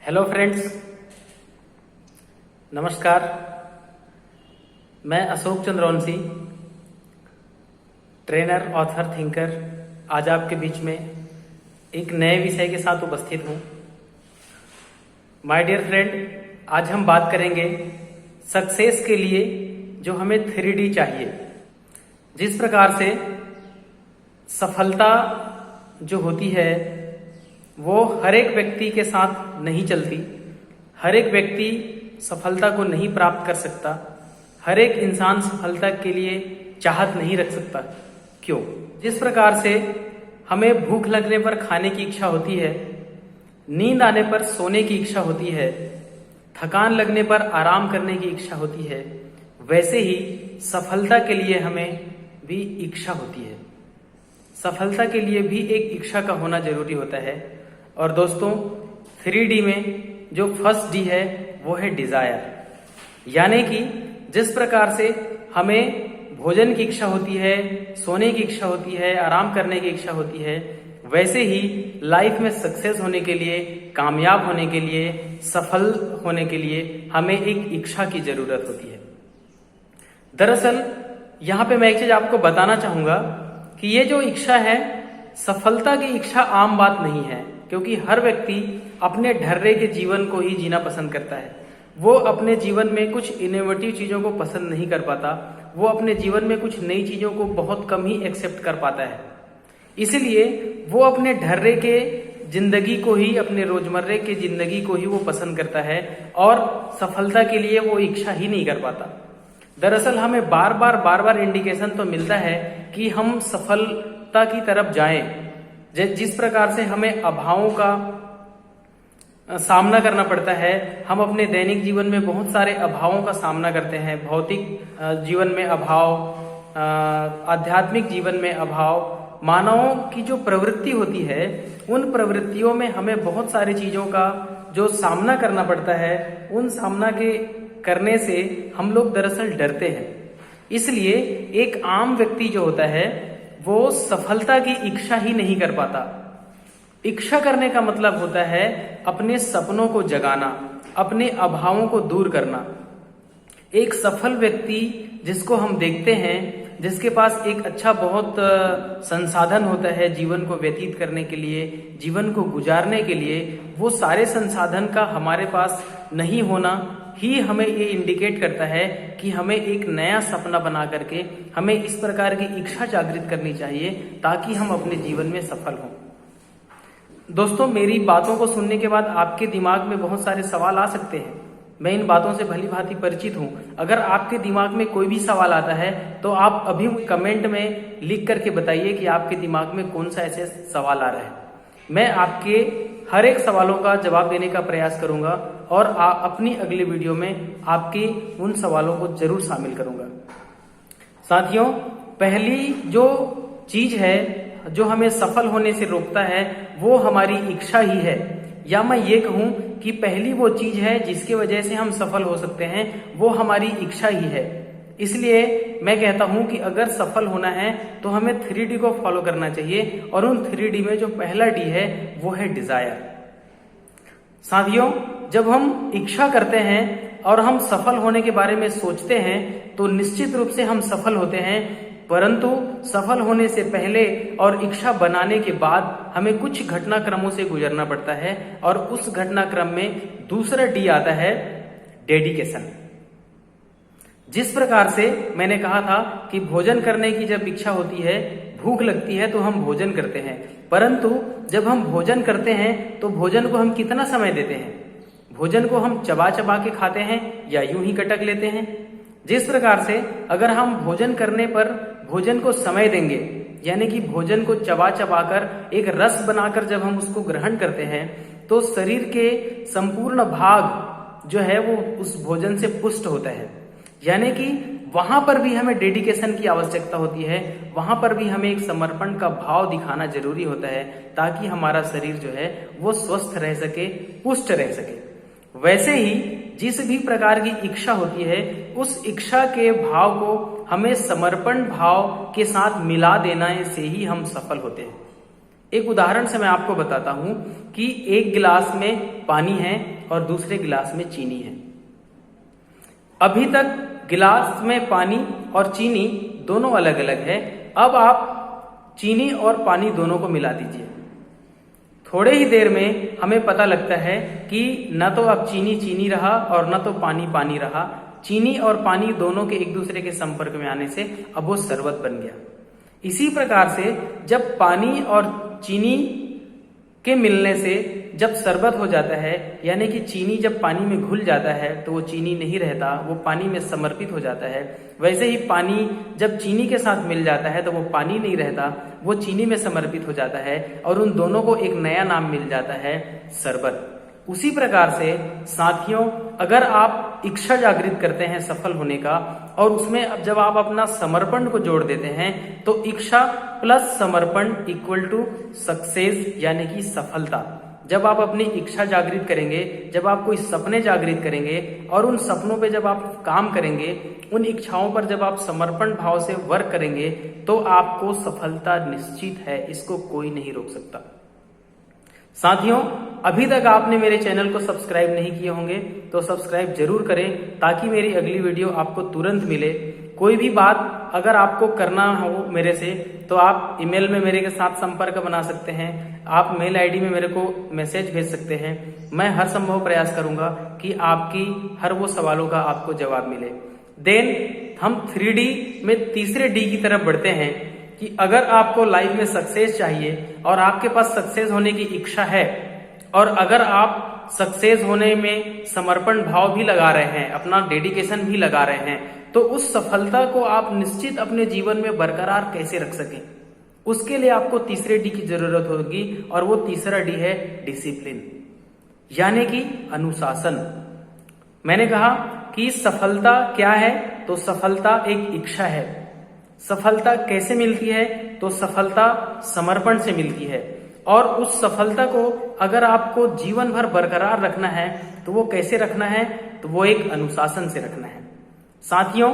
Hello friends, नमस्कार। मैं Ashok Chandravanshi, trainer, author, thinker, आज आपके बीच में एक नए विषय के साथ उपस्थित हूं। माय डियर फ्रेंड, आज हम बात करेंगे सक्सेस के लिए जो हमें 3D चाहिए। जिस प्रकार से सफलता जो होती है वो हर एक व्यक्ति के साथ नहीं चलती। हर एक व्यक्ति सफलता को नहीं प्राप्त कर सकता। हर एक इंसान सफलता के लिए चाहत नहीं रख सकता। क्यों? जिस प्रकार से हमें भूख लगने पर खाने की इच्छा होती है, नींद आने पर सोने की इच्छा होती है, थकान लगने पर आराम करने की इच्छा होती है, वैसे ही सफलता के लिए हमें भी इच्छा होती है। सफलता के लिए भी एक इच्छा का होना जरूरी होता है। और दोस्तों, 3D में जो फर्स्ट डी है वो है डिजायर। यानी कि जिस प्रकार से हमें भोजन की इच्छा होती है, सोने की इच्छा होती है, आराम करने की इच्छा होती है, वैसे ही लाइफ में सक्सेस होने के लिए, कामयाब होने के लिए, सफल होने के लिए हमें एक इच्छा की जरूरत होती है। दरअसल यहाँ पे मैं एक चीज आपको बताना चाहूंगा कि ये जो इच्छा है, सफलता की इच्छा आम बात नहीं है, क्योंकि हर व्यक्ति अपने ढर्रे के जीवन को ही जीना पसंद करता है। वो अपने जीवन में कुछ इनोवेटिव चीजों को पसंद नहीं कर पाता। वो अपने जीवन में कुछ नई चीजों को बहुत कम ही एक्सेप्ट कर पाता है। इसलिए वो अपने ढर्रे के जिंदगी को ही, अपने रोजमर्रे के जिंदगी को ही वो पसंद करता है और सफलता के लिए वो इच्छा ही नहीं कर पाता। दरअसल हमें बार बार इंडिकेशन तो मिलता है कि हम सफलता की तरफ जाएं। जिस प्रकार से हमें अभावों का सामना करना पड़ता है, हम अपने दैनिक जीवन में बहुत सारे अभावों का सामना करते हैं। भौतिक जीवन में अभाव, आध्यात्मिक जीवन में अभाव, मानवों की जो प्रवृत्ति होती है, उन प्रवृत्तियों में हमें बहुत सारी चीजों का जो सामना करना पड़ता है, उन सामना के करने से हम लोग दरअसल डरते हैं। इसलिए एक आम व्यक्ति जो होता है वो सफलता की इच्छा ही नहीं कर पाता। इच्छा करने का मतलब होता है अपने सपनों को जगाना, अपने अभावों को दूर करना। एक सफल व्यक्ति जिसको हम देखते हैं, जिसके पास एक अच्छा बहुत संसाधन होता है जीवन को व्यतीत करने के लिए, जीवन को गुजारने के लिए, वो सारे संसाधन का हमारे पास नहीं होना ही हमें ये इंडिकेट करता है कि हमें एक नया सपना बना करके हमें इस प्रकार की इच्छा जागृत करनी चाहिए ताकि हम अपने जीवन में सफल हों। दोस्तों, मेरी बातों को सुनने के बाद आपके दिमाग में बहुत सारे सवाल आ सकते हैं। मैं इन बातों से भली भांति परिचित हूं। अगर आपके दिमाग में कोई भी सवाल आता है तो आप अभी कमेंट में लिख करके बताइए कि आपके दिमाग में कौन सा ऐसे सवाल आ रहा है। मैं आपके हर एक सवालों का जवाब देने का प्रयास करूंगा और अपनी अगली वीडियो में आपके उन सवालों को जरूर शामिल करूंगा। साथियों, पहली जो चीज है जो हमें सफल होने से रोकता है वो हमारी इच्छा ही है, या मैं ये कहूं कि पहली वो चीज है जिसकी वजह से हम सफल हो सकते हैं, वो हमारी इच्छा ही है। इसलिए मैं कहता हूं कि अगर सफल होना है तो हमें 3D को फॉलो करना चाहिए, और उन 3D में जो पहला डी है वो है डिजायर। साथियों, जब हम इच्छा करते हैं और हम सफल होने के बारे में सोचते हैं तो निश्चित रूप से हम सफल होते हैं, परंतु सफल होने से पहले और इच्छा बनाने के बाद हमें कुछ घटनाक्रमों से गुजरना पड़ता है, और उस घटनाक्रम में दूसरा डी आता है डेडिकेशन। जिस प्रकार से मैंने कहा था कि भोजन करने की जब इच्छा होती है, भूख लगती है तो हम भोजन करते हैं, परंतु जब हम भोजन करते हैं तो भोजन को हम कितना समय देते हैं? भोजन को हम चबा चबा के खाते हैं या यूं ही कटक लेते हैं? जिस प्रकार से अगर हम भोजन करने पर भोजन को समय देंगे, यानी कि भोजन को चबा चबा कर एक रस बनाकर जब हम उसको ग्रहण करते हैं, तो शरीर के संपूर्ण भाग जो है वो उस भोजन से पुष्ट होता है। यानी कि वहां पर भी हमें डेडिकेशन की आवश्यकता होती है, वहां पर भी हमें एक समर्पण का भाव दिखाना जरूरी होता है ताकि हमारा शरीर जो है वो स्वस्थ रह सके, पुष्ट रह सके। वैसे ही जिस भी प्रकार की इच्छा होती है, उस इच्छा के भाव को हमें समर्पण भाव के साथ मिला देना से ही हम सफल होते हैं। एक उदाहरण से मैं आपको बताता हूं कि एक गिलास में पानी है और दूसरे गिलास में चीनी है। अभी तक गिलास में पानी और चीनी दोनों अलग अलग है। अब आप चीनी और पानी दोनों को मिला दीजिए। थोड़े ही देर में हमें पता लगता है कि न तो अब चीनी चीनी रहा और न तो पानी पानी रहा। चीनी और पानी दोनों के एक दूसरे के संपर्क में आने से अब वो शरबत बन गया। इसी प्रकार से जब पानी और चीनी के मिलने से जब शरबत हो जाता है, यानी कि चीनी जब पानी में घुल जाता है तो वो चीनी नहीं रहता, वो पानी में समर्पित हो जाता है। वैसे ही पानी जब चीनी के साथ मिल जाता है तो वो पानी नहीं रहता, वो चीनी में समर्पित हो जाता है और उन दोनों को एक नया नाम मिल जाता है, शरबत। उसी प्रकार से साथियों, अगर आप इच्छा जागृत करते हैं सफल होने का और उसमें अब जब आप अपना समर्पण को जोड़ देते हैं तो इच्छा प्लस समर्पण इक्वल टू सक्सेस, यानी कि सफलता। जब आप अपनी इच्छा जागृत करेंगे, जब आप कोई सपने जागृत करेंगे और उन सपनों पे जब आप काम करेंगे, उन इच्छाओं पर जब आप समर्पण भाव से वर्क करेंगे तो आपको सफलता निश्चित है, इसको कोई नहीं रोक सकता। साथियों, अभी तक आपने मेरे चैनल को सब्सक्राइब नहीं किए होंगे तो सब्सक्राइब जरूर करें ताकि मेरी अगली वीडियो आपको तुरंत मिले। कोई भी बात अगर आपको करना हो मेरे से तो आप ईमेल में मेरे के साथ संपर्क बना सकते हैं, आप मेल आईडी में मेरे को मैसेज भेज सकते हैं। मैं हर संभव प्रयास करूंगा कि आपकी हर वो सवालों का आपको जवाब मिले। देन हम 3D में तीसरे डी की तरफ बढ़ते हैं कि अगर आपको लाइफ में सक्सेस चाहिए और आपके पास सक्सेस होने की इच्छा है और अगर आप सक्सेस होने में समर्पण भाव भी लगा रहे हैं, अपना डेडिकेशन भी लगा रहे हैं, तो उस सफलता को आप निश्चित अपने जीवन में बरकरार कैसे रख सकें, उसके लिए आपको तीसरे डी की जरूरत होगी और वो तीसरा डी है डिसिप्लिन, यानी कि अनुशासन। मैंने कहा कि सफलता क्या है, तो सफलता एक इच्छा है। सफलता कैसे मिलती है, तो सफलता समर्पण से मिलती है और उस सफलता को अगर आपको जीवन भर बरकरार रखना है तो वो कैसे रखना है, तो वो एक अनुशासन से रखना है। साथियों,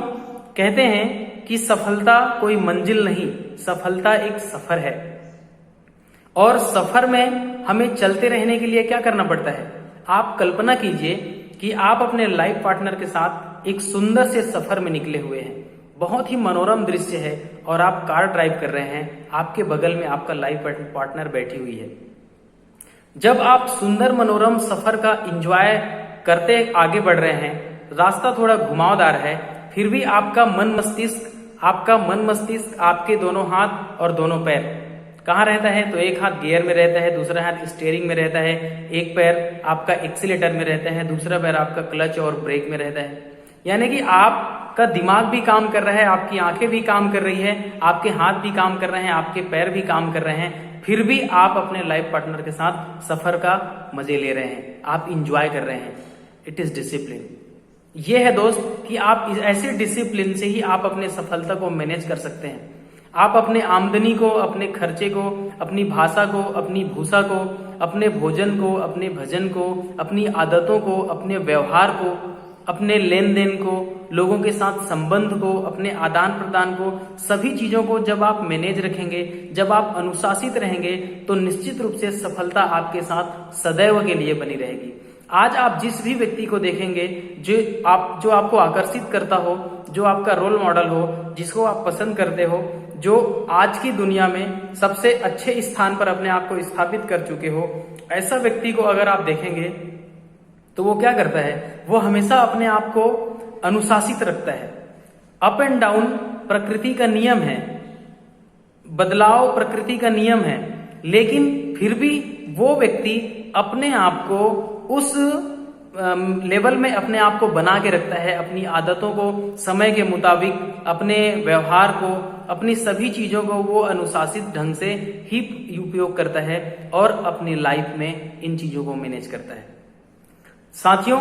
कहते हैं कि सफलता कोई मंजिल नहीं, सफलता एक सफर है और सफर में हमें चलते रहने के लिए क्या करना पड़ता है। आप कल्पना कीजिए कि आप अपने लाइफ पार्टनर के साथ एक सुंदर से सफर में निकले हुए हैं, बहुत ही मनोरम दृश्य है और आप कार ड्राइव कर रहे हैं, आपके बगल में आपका लाइफ पार्टनर बैठी हुई है। जब आप सुंदर मनोरम सफर का एंजॉय करते आगे बढ़ रहे हैं, रास्ता थोड़ा घुमावदार है, फिर भी आपका मन मस्तिष्क आपके दोनों हाथ और दोनों पैर कहाँ रहता है, तो एक हाथ गियर में रहता है, दूसरा हाथ स्टीयरिंग में रहता है, एक पैर आपका एक्सीलेटर में रहता है, दूसरा पैर आपका क्लच और ब्रेक में रहता है। यानी कि आपका दिमाग भी काम कर रहा है, आपकी आंखें भी काम कर रही है, आपके हाथ भी काम कर रहे हैं, आपके पैर भी काम कर रहे हैं, फिर भी आप अपने लाइफ पार्टनर के साथ सफर का मजे ले रहे हैं, आप इंजॉय कर रहे हैं। It is discipline. ये है दोस्त कि आप ऐसे डिसिप्लिन से ही आप अपने सफलता को मैनेज कर सकते हैं। आप अपने आमदनी को, अपने खर्चे को, अपनी भाषा को, अपनी भूषा को, अपने भोजन को, अपने भजन को, अपनी आदतों को, अपने व्यवहार को, अपने लेन देन को, लोगों के साथ संबंध को, अपने आदान प्रदान को, सभी चीजों को जब आप मैनेज रखेंगे, जब आप अनुशासित रहेंगे तो निश्चित रूप से सफलता आपके साथ सदैव के लिए बनी रहेगी। आज आप जिस भी व्यक्ति को देखेंगे जो आपको आकर्षित करता हो, जो आपका रोल मॉडल हो, जिसको आप पसंद करते हो, जो आज की दुनिया में सबसे अच्छे स्थान पर अपने आप को स्थापित कर चुके हो, ऐसा व्यक्ति को अगर आप देखेंगे तो वो क्या करता है, वो हमेशा अपने आप को अनुशासित रखता है। अप एंड डाउन प्रकृति का नियम है, बदलाव प्रकृति का नियम है, लेकिन फिर भी वो व्यक्ति अपने आप को उस लेवल में अपने आप को बना के रखता है, अपनी आदतों को समय के मुताबिक, अपने व्यवहार को, अपनी सभी चीजों को वो अनुशासित ढंग से ही उपयोग करता है और अपनी लाइफ में इन चीजों को मैनेज करता है। साथियों,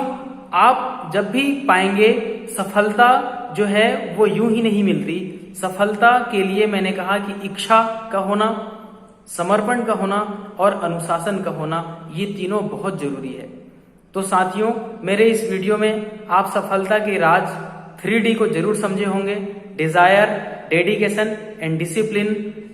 आप जब भी पाएंगे सफलता जो है वो यूं ही नहीं मिलती। सफलता के लिए मैंने कहा कि इच्छा का होना, समर्पण का होना और अनुशासन का होना, ये तीनों बहुत जरूरी है। तो साथियों, मेरे इस वीडियो में आप सफलता के राज 3D को जरूर समझे होंगे। डिजायर, डेडिकेशन एंड डिसिप्लिन,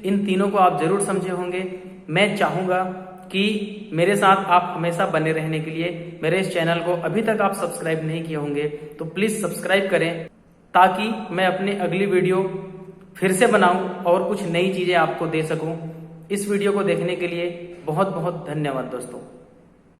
इन तीनों को आप जरूर समझे होंगे। मैं चाहूंगा कि मेरे साथ आप हमेशा बने रहने के लिए मेरे इस चैनल को अभी तक आप सब्सक्राइब नहीं किए होंगे तो प्लीज सब्सक्राइब करें, ताकि मैं अपनी अगली वीडियो फिर से बनाऊं और कुछ नई चीजें आपको दे सकूं। इस वीडियो को देखने के लिए बहुत बहुत धन्यवाद दोस्तों।